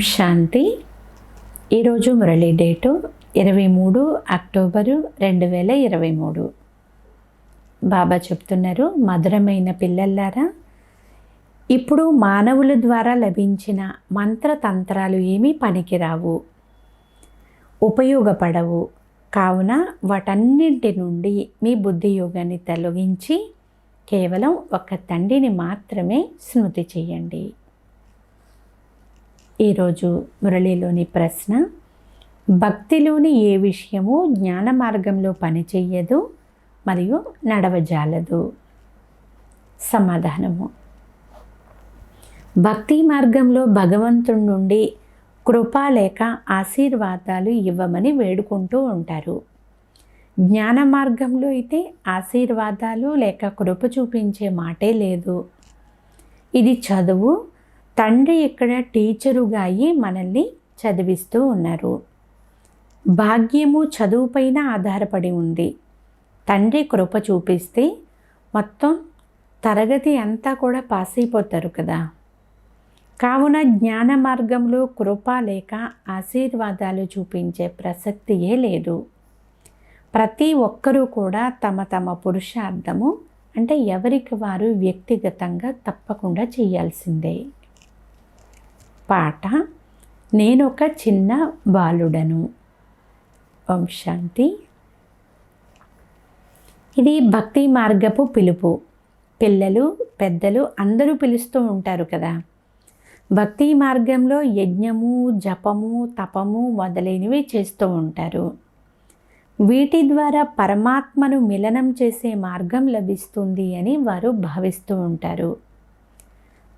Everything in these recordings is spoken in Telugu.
శాంతి. ఈరోజు మురళీ డేటు 23 అక్టోబరు 2023. బాబా చెప్తున్నారు, మధురమైన పిల్లల్లారా, ఇప్పుడు మానవుల ద్వారా లభించిన మంత్రతంత్రాలు ఏమీ పనికిరావు, ఉపయోగపడవు. కావున వాటన్నింటి నుండి మీ బుద్ధి యోగాన్ని తొలగించి కేవలం ఒక తండ్రిని మాత్రమే స్మృతి చేయండి. ఈరోజు మురళీలోని ప్రశ్న, భక్తిలోని ఏ విషయము జ్ఞాన మార్గంలో పనిచేయదు మరియు నడవజాలదు? సమాధానము, భక్తి మార్గంలో భగవంతుడి నుండి కృప లేక ఆశీర్వాదాలు ఇవ్వమని వేడుకుంటూ ఉంటారు. జ్ఞాన మార్గంలో అయితే ఆశీర్వాదాలు లేక కృప చూపించే మాటే లేదు. ఇది చదువు. తండ్రి ఇక్కడ టీచరుగా అయ్యి మనల్ని చదివిస్తూ ఉన్నారు. భాగ్యము చదువుపైన ఆధారపడి ఉంది. తండ్రి కృప చూపిస్తే మొత్తం తరగతి అంతా కూడా పాస్ అయిపోతారు కదా. కావున జ్ఞాన మార్గంలో కృప లేక ఆశీర్వాదాలు చూపించే ప్రసక్తియే లేదు. ప్రతి ఒక్కరూ కూడా తమ తమ పురుషార్థము అంటే ఎవరికి వారు వ్యక్తిగతంగా తప్పకుండా చేయాల్సిందే. పాట, నేనొక చిన్న బాలుడను. ఓం శాంతి. ఇది భక్తి మార్గపు పిలుపు. పిల్లలు పెద్దలు అందరూ పిలుస్తూ ఉంటారు కదా. భక్తి మార్గంలో యజ్ఞము, జపము, తపము మొదలైనవి చేస్తూ ఉంటారు. వీటి ద్వారా పరమాత్మను మిలనం చేసే మార్గం లభిస్తుంది అని వారు భావిస్తూ ఉంటారు.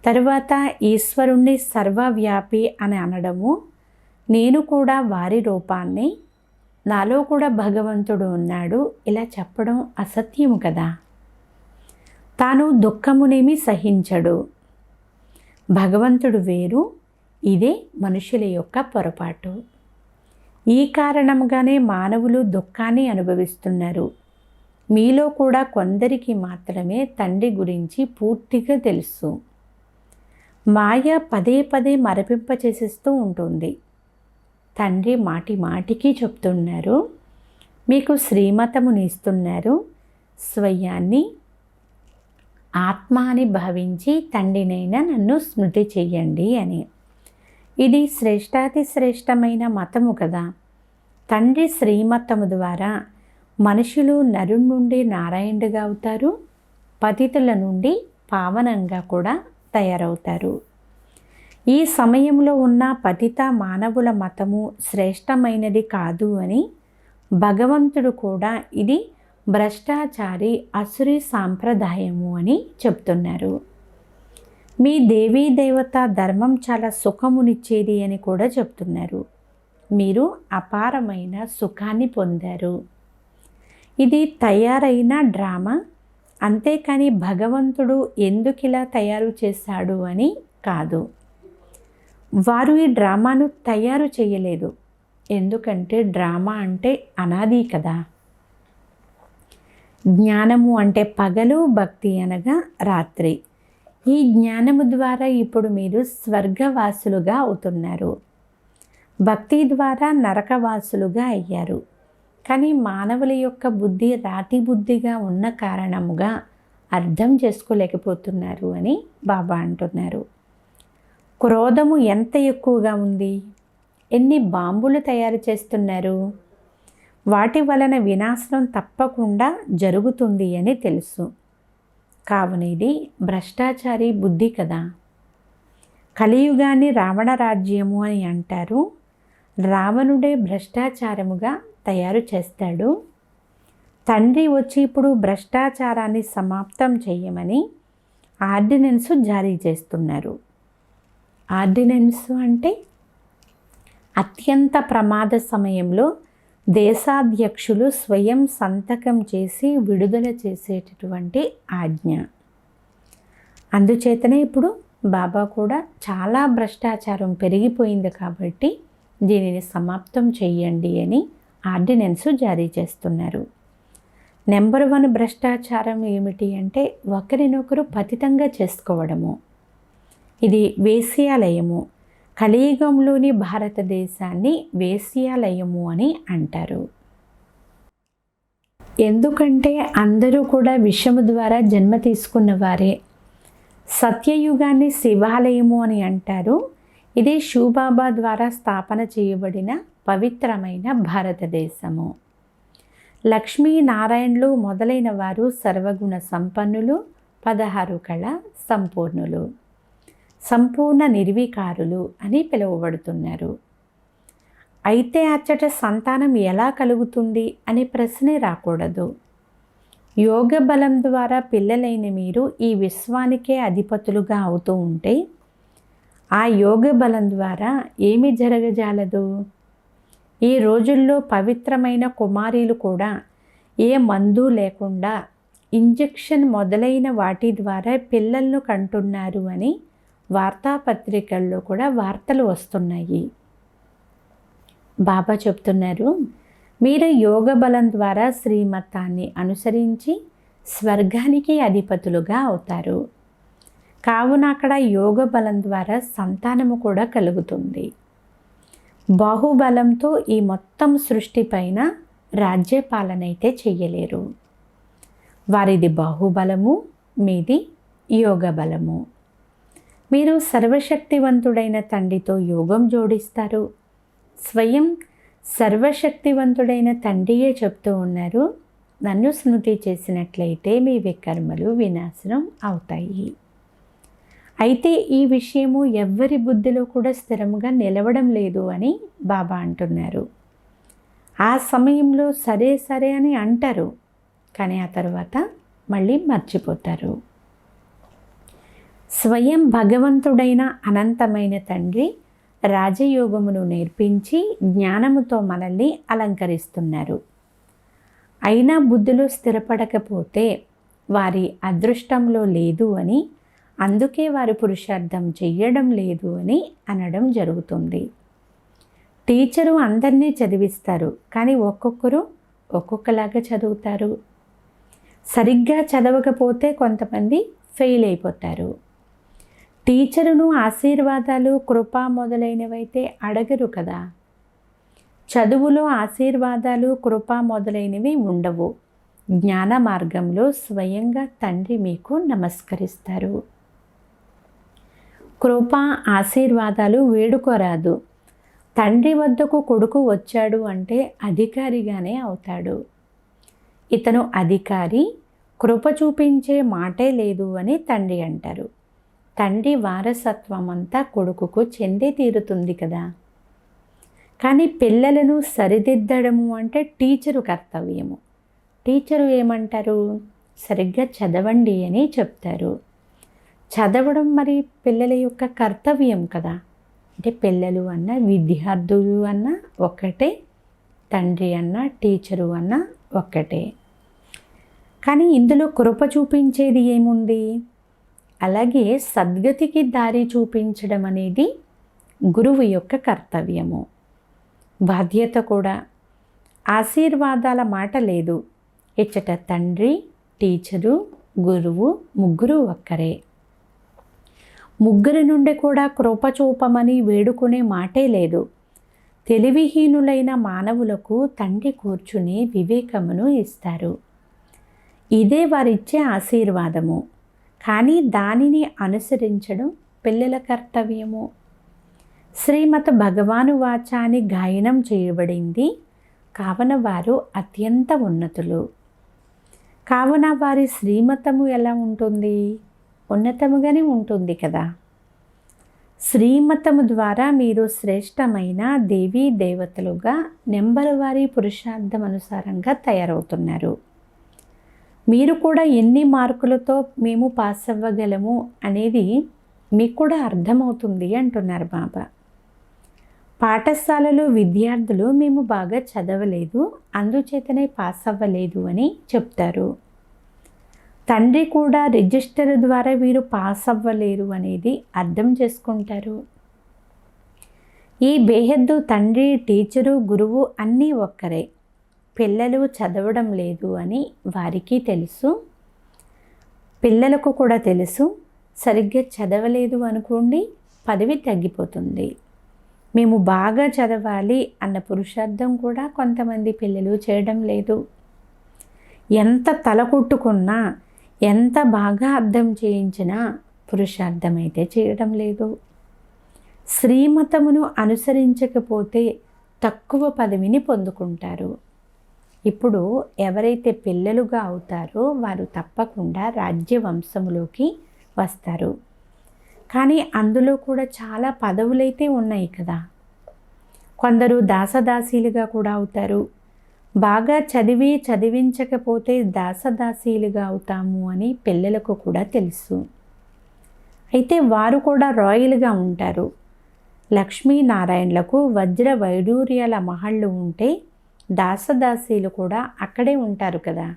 తరువాత ఈశ్వరుణ్ణి సర్వవ్యాపి అని అనడము, నేను కూడా వారి రూపాన్ని, నాలో కూడా భగవంతుడు ఉన్నాడు ఇలా చెప్పడం అసత్యము కదా. తాను దుఃఖమునేమి సహించడు. భగవంతుడు వేరు. ఇదే మనుషుల యొక్క పొరపాటు. ఈ కారణంగానే మానవులు దుఃఖాన్ని అనుభవిస్తున్నారు. మీలో కూడా కొందరికి మాత్రమే తండ్రి గురించి పూర్తిగా తెలుసు. మాయ పదే పదే మరపింపచేసేస్తూ ఉంటుంది. తండ్రి మాటి మాటికి చెప్తున్నారు, మీకు శ్రీమతముని ఇస్తున్నారు, స్వయాన్ని ఆత్మ అని భావించి తండ్రినైనా నన్ను స్మృతి చెయ్యండి అని. ఇది శ్రేష్టాతి శ్రేష్టమైన మతము కదా. తండ్రి శ్రీమతము ద్వారా మనుషులు నరుడి నుండి నారాయణుడిగా అవుతారు, పతితుల నుండి పావనంగా కూడా తయారవుతారు. ఈ సమయంలో ఉన్న పతిత మానవుల మతము శ్రేష్టమైనది కాదు అని భగవంతుడు కూడా ఇది భ్రష్టాచారి అసురి సాంప్రదాయము అని చెప్తున్నారు. మీ దేవీ దేవత ధర్మం చాలా సుఖమునిచ్చేది అని కూడా చెప్తున్నారు. మీరు అపారమైన సుఖాన్ని పొందారు. ఇది తయారైన డ్రామా, అంతేకాని భగవంతుడు ఎందుకు ఇలా తయారు చేశాడు అని కాదు. వారు ఈ డ్రామాను తయారు చేయలేదు. ఎందుకంటే డ్రామా అంటే అనాది కదా. జ్ఞానము అంటే పగలు, భక్తి అనగా రాత్రి. ఈ జ్ఞానము ద్వారా ఇప్పుడు మీరు స్వర్గవాసులుగా అవుతున్నారు. భక్తి ద్వారా నరకవాసులుగా అయ్యారు. కానీ మానవుల యొక్క బుద్ధి రాతి బుద్ధిగా ఉన్న కారణముగా అర్థం చేసుకోలేకపోతున్నారు అని బాబా అంటున్నారు. క్రోధము ఎంత ఎక్కువగా ఉంది, ఎన్ని బాంబులు తయారు చేస్తున్నారు. వాటి వలన వినాశనం తప్పకుండా జరుగుతుంది అని తెలుసు. కావున ఇది భ్రష్టాచారి బుద్ధి కదా. కలియుగాన్ని రావణ రాజ్యము అని అంటారు. రావణుడే భ్రష్టాచారముగా తయారు చేస్తాడు. తండ్రి వచ్చి ఇప్పుడు భ్రష్టాచారాన్ని సమాప్తం చేయమని ఆర్డినెన్స్ జారీ చేస్తున్నారు. ఆర్డినెన్స్ అంటే అత్యంత ప్రమాద సమయంలో దేశాధ్యక్షులు స్వయం సంతకం చేసి విడుదల చేసేటటువంటి ఆజ్ఞ. అందుచేతనే ఇప్పుడు బాబా కూడా చాలా భ్రష్టాచారం పెరిగిపోయింది కాబట్టి దీనిని సమాప్తం చేయండి అని ఆర్డినెన్స్ జారీ చేస్తున్నారు. నెంబర్ 1 భ్రష్టాచారం ఏమిటి అంటే ఒకరినొకరు పతితంగా చేసుకోవడము. ఇది వేశ్యాలయము. కలియుగంలోని భారతదేశాన్ని వేశ్యాలయము అని అంటారు. ఎందుకంటే అందరూ కూడా విషము ద్వారా జన్మ తీసుకున్న వారే. సత్యయుగాన్ని శివాలయము అని అంటారు. ఇది శివబాబా ద్వారా స్థాపన చేయబడిన పవిత్రమైన భారతదేశము. లక్ష్మీనారాయణులు మొదలైన వారు సర్వగుణ సంపన్నులు, 16 కళ సంపూర్ణులు, సంపూర్ణ నిర్వికారులు అని పిలువబడుతున్నారు. అయితే అచ్చట సంతానం ఎలా కలుగుతుంది అనే ప్రశ్నే రాకూడదు. యోగ బలం ద్వారా పిల్లలైన మీరు ఈ విశ్వానికే అధిపతులుగా అవుతూ ఉంటే ఆ యోగ బలం ద్వారా ఏమి జరగజాలదు? ఈ రోజుల్లో పవిత్రమైన కుమారీలు కూడా ఏ మందు లేకుండా ఇంజెక్షన్ మొదలైన వాటి ద్వారా పిల్లలను కంటున్నారు అని వార్తాపత్రికల్లో కూడా వార్తలు వస్తున్నాయి. బాబా చెప్తున్నారు, మీరు యోగ బలం ద్వారా శ్రీమతాన్ని అనుసరించి స్వర్గానికి అధిపతులుగా అవుతారు. కావున అక్కడ యోగ బలం ద్వారా సంతానము కూడా కలుగుతుంది. బాహుబలంతో ఈ మొత్తం సృష్టి పైన రాజ్యపాలన అయితే చెయ్యలేరు. వారిది బాహుబలము, మీది యోగ బలము. మీరు సర్వశక్తివంతుడైన తండ్రితో యోగం జోడిస్తారు. స్వయం సర్వశక్తివంతుడైన తండ్రియే చెప్తూ ఉన్నారు, నన్ను స్మృతి చేసినట్లయితే మీ వికర్మలు వినాశనం అవుతాయి. అయితే ఈ విషయము ఎవ్వరి బుద్ధిలో కూడా స్థిరంగా నిలవడం లేదు అని బాబా అంటున్నారు. ఆ సమయంలో సరే సరే అని అంటారు, కానీ ఆ తర్వాత మళ్ళీ మర్చిపోతారు. స్వయం భగవంతుడైన అనంతమైన తండ్రి రాజయోగమును నేర్పించి జ్ఞానముతో మనల్ని అలంకరిస్తున్నారు. అయినా బుద్ధిలో స్థిరపడకపోతే వారి అదృష్టంలో లేదు అని, అందుకే వారు పురుషార్థం చెయ్యడం లేదు అని అనడం జరుగుతుంది. టీచరు అందరినీ చదివిస్తారు, కానీ ఒక్కొక్కరు ఒక్కొక్కలాగా చదువుతారు. సరిగ్గా చదవకపోతే కొంతమంది ఫెయిల్ అయిపోతారు. టీచరును ఆశీర్వాదాలు, కృప మొదలైనవైతే అడగరు కదా. చదువులో ఆశీర్వాదాలు, కృప మొదలైనవి ఉండవు. జ్ఞాన మార్గంలో స్వయంగా తండ్రి మీకు నమస్కరిస్తారు. కృప, ఆశీర్వాదాలు వేడుకోరాదు. తండ్రి వద్దకు కొడుకు వచ్చాడు అంటే అధికారిగానే అవుతాడు. ఇతను అధికారి, కృప చూపించే మాటే లేదు అని తండ్రి అంటారు. తండ్రి వారసత్వం అంతా కొడుకుకు చెందే తీరుతుంది కదా. కానీ పిల్లలను సరిదిద్దడము అంటే టీచరు కర్తవ్యము. టీచరు ఏమంటారు? సరిగ్గా చదవండి అని చెప్తారు. చదవడం మరి పిల్లల యొక్క కర్తవ్యం కదా. అంటే పిల్లలు అన్న, విద్యార్థులు అన్న ఒక్కటే, తండ్రి అన్న, టీచరు అన్న ఒక్కటే. కానీ ఇందులో కృప చూపించేది ఏముంది? అలాగే సద్గతికి దారి చూపించడం అనేది గురువు యొక్క కర్తవ్యము, బాధ్యత కూడా. ఆశీర్వాదాల మాట లేదు. ఇచ్చట తండ్రి, టీచరు, గురువు ముగ్గురు ఒక్కరే. ముగ్గురి నుండి కూడా కృప చూపమని వేడుకునే మాటే లేదు. తెలివిహీనులైన మానవులకు తండ్రి కూర్చుని వివేకమును ఇస్తారు. ఇదే వారిచ్చే ఆశీర్వాదము. కానీ దానిని అనుసరించడం పిల్లల కర్తవ్యము. శ్రీమత్ భగవాను వాచాని గాయనం చేయబడింది. కావున వారు అత్యంత ఉన్నతులు. కావున వారి శ్రీమతము ఎలా ఉంటుంది? ఉన్నతముగానే ఉంటుంది కదా. శ్రీమతము ద్వారా మీరు శ్రేష్టమైన దేవీ దేవతలుగా నెంబర్ వారి పురుషార్థం అనుసారంగా తయారవుతున్నారు. మీరు కూడా ఎన్ని మార్కులతో మేము పాస్ అవ్వగలము అనేది మీకు కూడా అర్థమవుతుంది అంటున్నారు బాబా. పాఠశాలలో విద్యార్థులు మేము బాగా చదవలేదు, అందుచేతనే పాస్ అవ్వలేదు అని చెప్తారు. తండ్రి కూడా రిజిస్టర్ ద్వారా వీరు పాస్ అవ్వలేరు అనేది అర్థం చేసుకుంటారు. ఈ బేహద్దు తండ్రి, టీచరు, గురువు అన్నీ ఒక్కరే. పిల్లలు చదవడం లేదు అని వారికి తెలుసు, పిల్లలకు కూడా తెలుసు. సరిగ్గా చదవలేదు అనుకోండి, పదవి తగ్గిపోతుంది. మేము బాగా చదవాలి అన్న పురుషార్థం కూడా కొంతమంది పిల్లలు చేయడం లేదు. ఎంత తలకొట్టుకున్నా, ఎంత బాగా అర్థం చేయించినా పురుషార్థం అయితే చేయడం లేదు. శ్రీమతమును అనుసరించకపోతే తక్కువ పదవిని పొందుకుంటారు. ఇప్పుడు ఎవరైతే పిల్లలుగా అవుతారో వారు తప్పకుండా రాజ్యవంశములోకి వస్తారు. కానీ అందులో కూడా చాలా పదవులైతే ఉన్నాయి కదా. కొందరు దాసదాసీలుగా కూడా అవుతారు. బాగా చదివించకపోతే దాసదాసీలుగా అవుతాము అని పిల్లలకు కూడా తెలుసు. అయితే వారు కూడా రాయల్గా ఉంటారు. లక్ష్మీనారాయణలకు వజ్ర వైడూర్యాల మహళ్ళు ఉంటే దాసదాసీలు కూడా అక్కడే ఉంటారు కదా.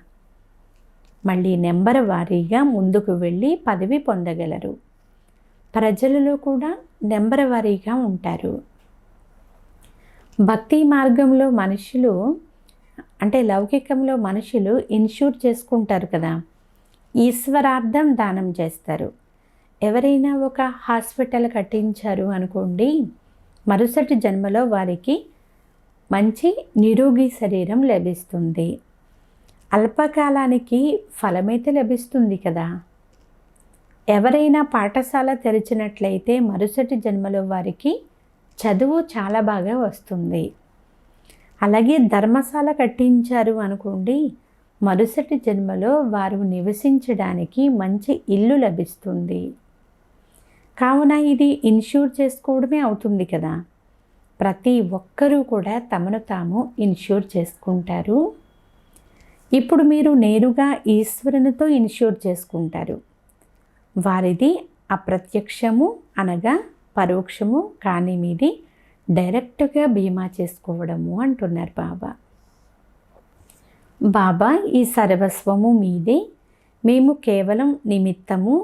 మళ్ళీ నెంబర్ వారీగా ముందుకు వెళ్ళి పదవి పొందగలరు. ప్రజలలో కూడా నెంబర్ వారీగా ఉంటారు. భక్తి మార్గంలో మనుషులు అంటే లౌకికంలో మనుషులు ఇన్షూర్ చేసుకుంటారు కదా. ఈశ్వరార్థం దానం చేస్తారు. ఎవరైనా ఒక హాస్పిటల్ కట్టించారు అనుకోండి, మరుసటి జన్మలో వారికి మంచి నిరోగి శరీరం లభిస్తుంది. అల్పకాలానికి ఫలమైతే లభిస్తుంది కదా. ఎవరైనా పాఠశాల తెరిచినట్లయితే మరుసటి జన్మలో వారికి చదువు చాలా బాగా వస్తుంది. అలాగే ధర్మశాల కట్టించారు అనుకోండి, మరుసటి జన్మలో వారు నివసించడానికి మంచి ఇల్లు లభిస్తుంది. కావున ఇది ఇన్షూర్ చేసుకోవడమే అవుతుంది కదా. ప్రతి ఒక్కరూ కూడా తమను తాము ఇన్షూర్ చేసుకుంటారు. ఇప్పుడు మీరు నేరుగా ఈశ్వరునితో ఇన్షూర్ చేసుకుంటారు. వారిది అప్రత్యక్షము అనగా పరోక్షము, కానీ మీది డైరెక్ట్గా బీమా చేసుకోవడము అంటున్నారు బాబా. బాబా, ఈ సర్వస్వము మీదే, మేము కేవలం నిమిత్తము.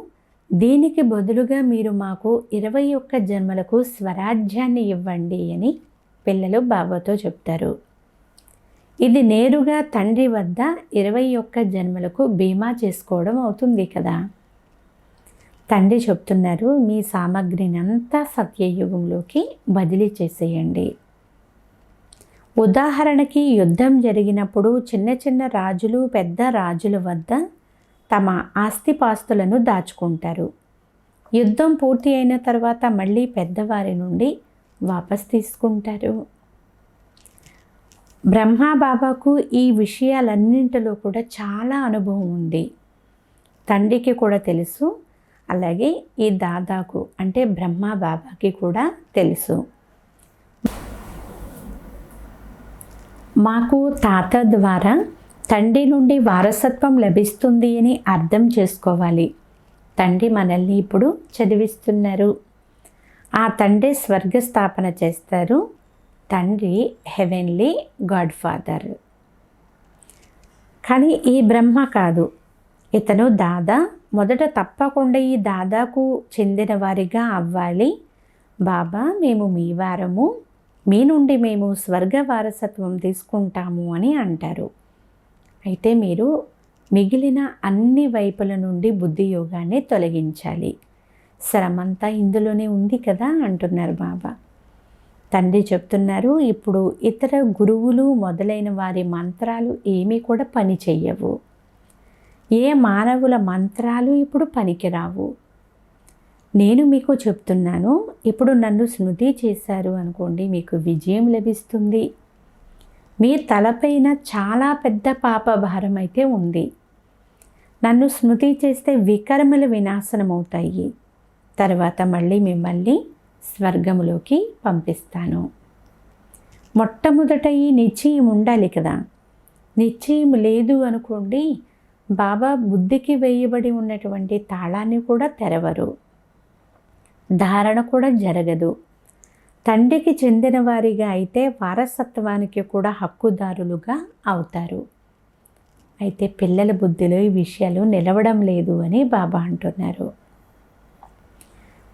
దీనికి బదులుగా మీరు మాకు 21 జన్మలకు స్వరాజ్యాన్ని ఇవ్వండి అని పిల్లలు బాబాతో చెప్తారు. ఇది నేరుగా తండ్రి వద్ద 21 జన్మలకు బీమా చేసుకోవడం అవుతుంది కదా. తండ్రి చెప్తున్నారు, మీ సామగ్రిని అంతా సత్యయుగంలోకి బదిలీ చేసేయండి. ఉదాహరణకి యుద్ధం జరిగినప్పుడు చిన్న చిన్న రాజులు పెద్ద రాజుల వద్ద తమ ఆస్తిపాస్తులను దాచుకుంటారు. యుద్ధం పూర్తి అయిన తర్వాత మళ్ళీ పెద్దవారి నుండి వాపస్ తీసుకుంటారు. బ్రహ్మాబాబాకు ఈ విషయాలన్నింటిలో కూడా చాలా అనుభవం ఉంది. తండ్రికి కూడా తెలుసు, అలాగే ఈ దాదాకు అంటే బ్రహ్మాబాబాకి కూడా తెలుసు. మాకు తాత ద్వారా తండ్రి నుండి వారసత్వం లభిస్తుంది అని అర్థం చేసుకోవాలి. తండ్రి మనల్ని ఇప్పుడు చదివిస్తున్నారు. ఆ తండ్రి స్వర్గస్థాపన చేస్తారు. తండ్రి హెవెన్లీ గాడ్ ఫాదర్. కానీ ఈ బ్రహ్మ కాదు, ఇతను దాదా. మొదట తప్పకుండా ఈ దాదాకు చెందిన వారిగా అవ్వాలి. బాబా, మేము మీ వారము, మీ నుండి మేము స్వర్గ వారసత్వం తీసుకుంటాము అని అంటారు. అయితే మీరు మిగిలిన అన్ని వైపుల నుండి బుద్ధి యోగాన్ని తొలగించాలి. శ్రమంతా ఇందులోనే ఉంది కదా అంటున్నారు బాబా. తండ్రి చెప్తున్నారు, ఇప్పుడు ఇతర గురువులు మొదలైన వారి మంత్రాలు ఏమీ కూడా పని చెయ్యవు. ఏ మానవుల మంత్రాలు ఇప్పుడు పనికిరావు. నేను మీకు చెప్తున్నాను, ఇప్పుడు నన్ను స్మృతి చేశారు అనుకోండి, మీకు విజయం లభిస్తుంది. మీ తలపైన చాలా పెద్ద పాప భారం అయితే ఉంది. నన్ను స్మృతి చేస్తే వికర్మలు వినాశనమవుతాయి. తర్వాత మళ్ళీ మిమ్మల్ని స్వర్గములోకి పంపిస్తాను. మొట్టమొదట ఈ నిశ్చయం ఉండాలి కదా. నిశ్చయం లేదు అనుకోండి, బాబా బుద్ధికి వేయబడి ఉన్నటువంటి తాళాన్ని కూడా తెరవరు, ధారణ కూడా జరగదు. తండ్రికి చెందిన వారిగా అయితే వారసత్వానికి కూడా హక్కుదారులుగా అవుతారు. అయితే పిల్లల బుద్ధిలో ఈ విషయాలు నిలవడం లేదు అని బాబా అంటున్నారు.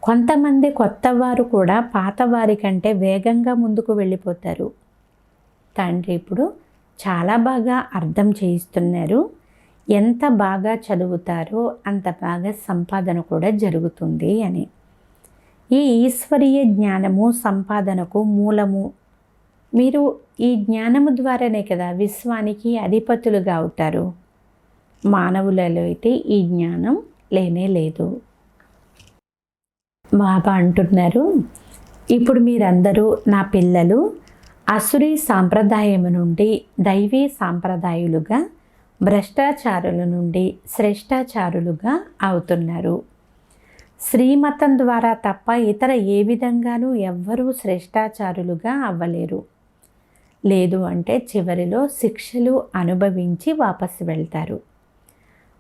కొంతమంది కొత్తవారు కూడా పాతవారి కంటే వేగంగా ముందుకు వెళ్ళిపోతారు. తండ్రి ఇప్పుడు చాలా బాగా అర్థం చేయిస్తున్నారు. ఎంత బాగా చదువుతారో అంత బాగా సంపాదన కూడా జరుగుతుంది అని. ఈ ఈశ్వరీయ జ్ఞానము సంపాదనకు మూలము. మీరు ఈ జ్ఞానము ద్వారానే కదా విశ్వానికి అధిపతులుగా అవుతారు. మానవులలో అయితే ఈ జ్ఞానం లేనే లేదు. బాబా అంటున్నారు, ఇప్పుడు మీరందరూ నా పిల్లలు అసురీ సాంప్రదాయము నుండి దైవీ సాంప్రదాయులుగా, భ్రష్టాచారుల నుండి శ్రేష్టాచారులుగా అవుతున్నారు. శ్రీమతం ద్వారా తప్ప ఇతర ఏ విధంగానూ ఎవ్వరూ శ్రేష్టాచారులుగా అవ్వలేరు. లేదు అంటే చివరిలో శిక్షలు అనుభవించి వాపసు వెళ్తారు.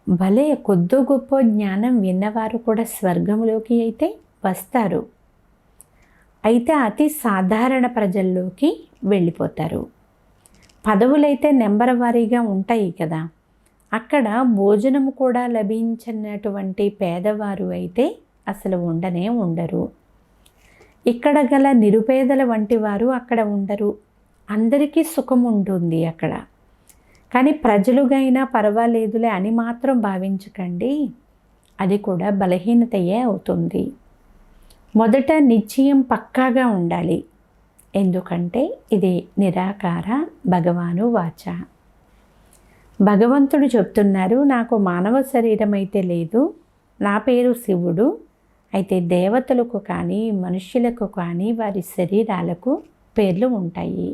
భలే కొద్దో గొప్ప జ్ఞానం విన్నవారు కూడా స్వర్గంలోకి అయితే వస్తారు. అయితే అతి సాధారణ ప్రజల్లోకి వెళ్ళిపోతారు. పదవులైతే నెంబర్ వారీగా ఉంటాయి కదా, అక్కడ భోజనము కూడా లభించినటువంటి పేదవారు అయితే అసలు ఉండనే ఉండరు. ఇక్కడ గల నిరుపేదల వంటి వారు అక్కడ ఉండరు. అందరికీ సుఖం ఉంటుంది అక్కడ. కానీ ప్రజలుగా అయినా పర్వాలేదులే అని మాత్రం భావించకండి, అది కూడా బలహీనతయే అవుతుంది. మొదట నిశ్చయం పక్కాగా ఉండాలి. ఎందుకంటే ఇది నిరాకార భగవాను వాచ. భగవంతుడు చెప్తున్నారు, నాకు మానవ శరీరం అయితే లేదు, నా పేరు శివుడు. అయితే దేవతలకు కానీ మనుష్యులకు కానీ వారి శరీరాలకు పేర్లు ఉంటాయి.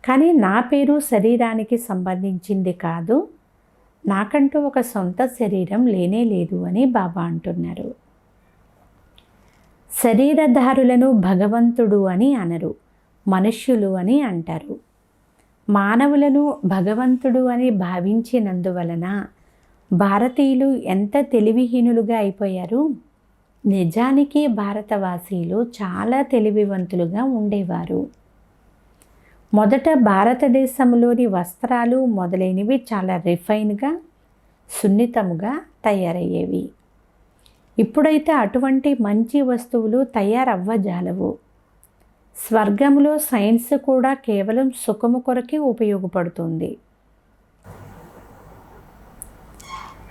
కానీ నా పేరు శరీరానికి సంబంధించింది కాదు, నాకంటూ ఒక సొంత శరీరం లేనే లేదు అని బాబా అంటున్నారు. శరీరధారులను భగవంతుడు అని అనరు, మనుష్యులు అని అంటారు. మానవులను భగవంతుడు అని భావించినందువలన భారతీయులు ఎంత తెలివిహీనులుగా అయిపోయారు. నిజానికి భారతవాసీలు చాలా తెలివివంతులుగా ఉండేవారు. మొదట భారతదేశంలోని వస్త్రాలు మొదలైనవి చాలా రిఫైన్గా, సున్నితముగా తయారయ్యేవి. ఇప్పుడైతే అటువంటి మంచి వస్తువులు తయారవ్వజాలవు. స్వర్గంలో సైన్స్ కూడా కేవలం సుఖము కొరకే ఉపయోగపడుతుంది.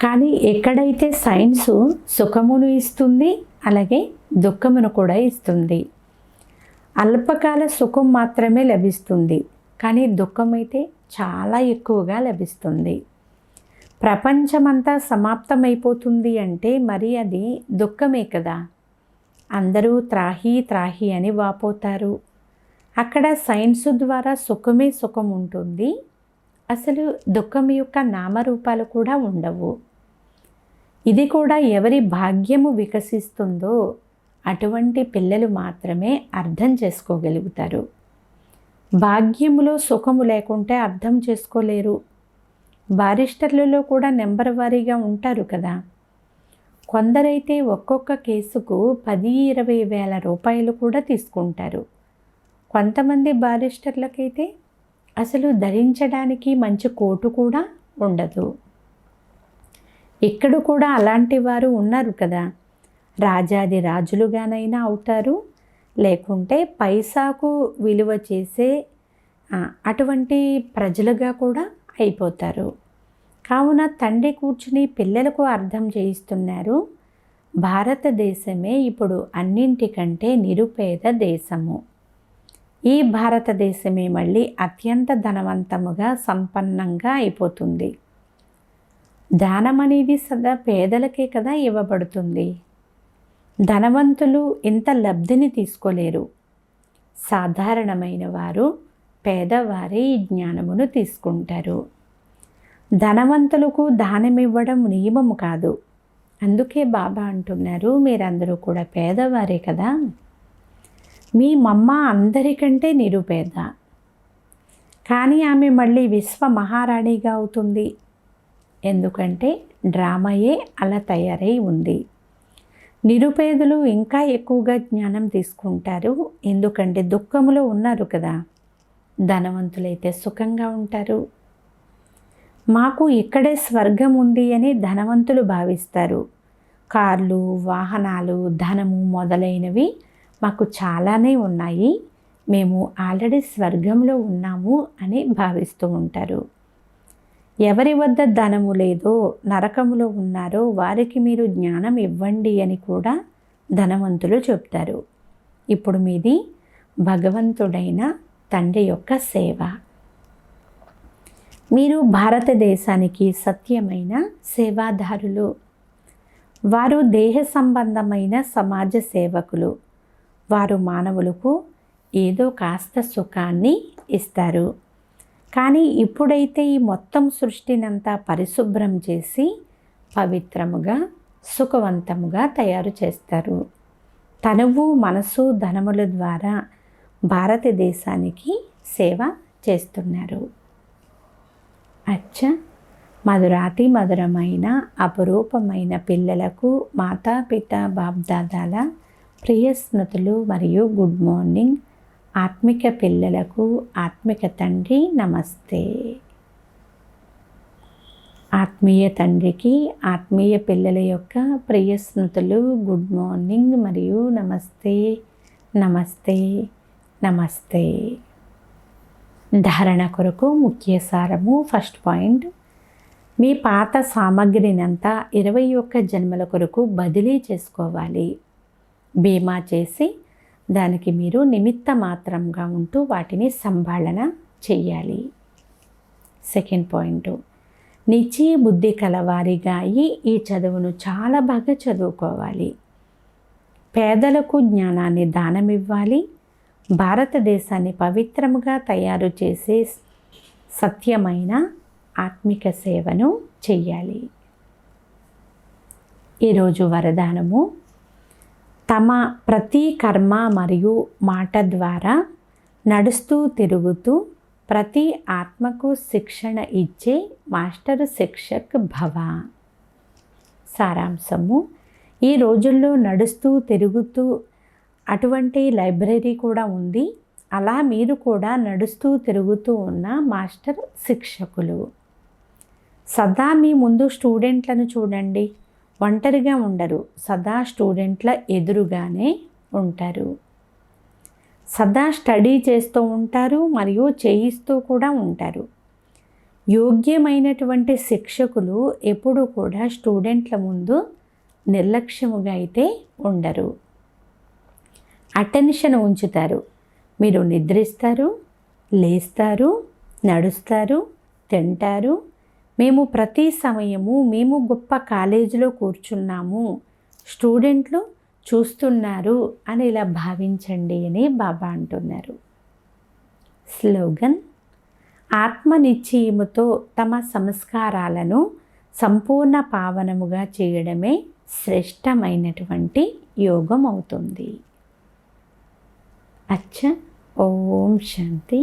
కానీ ఎక్కడైతే సైన్సు సుఖమును ఇస్తుంది, అలాగే దుఃఖమును కూడా ఇస్తుంది. అల్పకాల సుఖం మాత్రమే లభిస్తుంది, కానీ దుఃఖం అయితే చాలా ఎక్కువగా లభిస్తుంది. ప్రపంచమంతా సమాప్తమైపోతుంది అంటే మరి అది దుఃఖమే కదా. అందరూ త్రాహి త్రాహి అని వాపోతారు. అక్కడ సైన్సు ద్వారా సుఖమే సుఖం ఉంటుంది, అసలు దుఃఖం యొక్క నామరూపాలు కూడా ఉండవు. ఇది కూడా ఎవరి భాగ్యము వికసిస్తుందో అటువంటి పిల్లలు మాత్రమే అర్థం చేసుకోగలుగుతారు. భాగ్యములో సుఖము లేకుంటే అర్థం చేసుకోలేరు. బారిస్టర్లలో కూడా నెంబర్ వారీగా ఉంటారు కదా. కొందరైతే ఒక్కొక్క కేసుకు 10-20 వేల రూపాయలు కూడా తీసుకుంటారు. కొంతమంది బారిస్టర్లకైతే అసలు ధరించడానికి మంచి కోటు కూడా ఉండదు. ఇక్కడ కూడా అలాంటి వారు ఉన్నారు కదా. రాజాది రాజులుగానైనా అవుతారు, లేకుంటే పైసాకు విలువ చేసే అటువంటి ప్రజలుగా కూడా అయిపోతారు. కావున తండ్రి కూర్చుని పిల్లలకు అర్థం చేయిస్తున్నారు, భారతదేశమే ఇప్పుడు అన్నింటికంటే నిరుపేద దేశము. ఈ భారతదేశమే మళ్ళీ అత్యంత ధనవంతముగా సంపన్నంగా అయిపోతుంది. దానం అనేది సదా పేదలకే కదా ఇవ్వబడుతుంది. ధనవంతులు ఇంత లబ్ధిని తీసుకోలేరు. సాధారణమైన వారు, పేదవారే ఈ జ్ఞానమును తీసుకుంటారు. ధనవంతులకు దానం ఇవ్వడం నియమము కాదు. అందుకే బాబా అంటున్నారు, మీరందరూ కూడా పేదవారే కదా. మీ మమ్మ అందరికంటే నిరుపేద, కానీ ఆమె మళ్ళీ విశ్వ మహారాణిగా అవుతుంది. ఎందుకంటే డ్రామాయే అలా తయారై ఉంది. నిరుపేదలు ఇంకా ఎక్కువగా జ్ఞానం తీసుకుంటారు, ఎందుకంటే దుఃఖములో ఉన్నారు కదా. ధనవంతులైతే సుఖంగా ఉంటారు. మాకు ఇక్కడే స్వర్గం ఉంది అని ధనవంతులు భావిస్తారు. కార్లు, వాహనాలు, ధనము మొదలైనవి మాకు చాలానే ఉన్నాయి, మేము ఆల్రెడీ స్వర్గంలో ఉన్నాము అని భావిస్తూ ఉంటారు. ఎవరి వద్ద ధనము లేదో, నరకములో ఉన్నారో వారికి మీరు జ్ఞానం ఇవ్వండి అని కూడా ధనవంతులు చెప్తారు. ఇప్పుడు మీది భగవంతుడైన తండ్రి యొక్క సేవ. మీరు భారతదేశానికి సత్యమైన సేవాదారులు. వారు దేహ సంబంధమైన సమాజ సేవకులు. వారు మానవులకు ఏదో కాస్త సుఖాన్ని ఇస్తారు. కానీ ఇప్పుడైతే ఈ మొత్తం సృష్టినంతా పరిశుభ్రం చేసి పవిత్రముగా సుఖవంతముగా తయారు చేస్తారు. తనువు మనసు ధనముల ద్వారా భారతదేశానికి సేవ చేస్తున్నారు. అచ్చా, మధురాతి మధురమైన అపురూపమైన పిల్లలకు మాతాపిత బాప్దాదాల ప్రియ స్మృతులు మరియు గుడ్ మార్నింగ్. ఆత్మిక పిల్లలకు ఆత్మిక తండ్రి నమస్తే. ఆత్మీయ తండ్రికి ఆత్మీయ పిల్లల యొక్క ప్రియ స్మృతులు, గుడ్ మార్నింగ్ మరియు నమస్తే నమస్తే నమస్తే. ధారణ కొరకు ముఖ్య సారము. ఫస్ట్ పాయింట్, మీ పాత సామగ్రినంతా 21 జన్మల కొరకు బదిలీ చేసుకోవాలి. బీమా చేసి దానికి మీరు నిమిత్త మాత్రంగా ఉంటూ వాటిని సంభాళన చెయ్యాలి. సెకండ్ పాయింట్, నిశ్చయ బుద్ధి కలవారిగా ఈ చదువును చాలా బాగా చదువుకోవాలి. పేదలకు జ్ఞానాన్ని దానమివ్వాలి. భారతదేశాన్ని పవిత్రముగా తయారు చేసే సత్యమైన ఆత్మిక సేవను చెయ్యాలి. ఈరోజు వరదానము, తమ ప్రతి కర్మ మరియు మాట ద్వారా నడుస్తూ తిరుగుతూ ప్రతి ఆత్మకు శిక్షణ ఇచ్చే మాస్టర్ శిక్షక్ భవ. సారాంశము, ఈ రోజుల్లో నడుస్తూ తిరుగుతూ అటువంటి లైబ్రరీ కూడా ఉంది. అలా మీరు కూడా నడుస్తూ తిరుగుతూ ఉన్న మాస్టర్ శిక్షకులు. సదా మీ ముందు స్టూడెంట్లను చూడండి. ఒంటరిగా ఉండరు, సదా స్టూడెంట్ల ఎదురుగానే ఉంటారు. సదా స్టడీ చేస్తూ ఉంటారు మరియు చేయిస్తూ కూడా ఉంటారు. యోగ్యమైనటువంటి శిక్షకులు ఎప్పుడూ కూడా స్టూడెంట్ల ముందు నిర్లక్ష్యముగా అయితే ఉండరు. అటెన్షన్ ఉంచుతారు. మీరు నిద్రిస్తారు, లేస్తారు, నడుస్తారు, తింటారు. మేము ప్రతి సమయము మేము గొప్ప కాలేజీలో కూర్చున్నాము, స్టూడెంట్లు చూస్తున్నారు అని ఇలా భావించండి అని బాబా అంటున్నారు. స్లోగన్, ఆత్మనిశ్చయముతో తమ సంస్కారాలను సంపూర్ణ పావనముగా చేయడమే శ్రేష్టమైనటువంటి యోగం అవుతుంది. అచ్చా, ఓం శాంతి.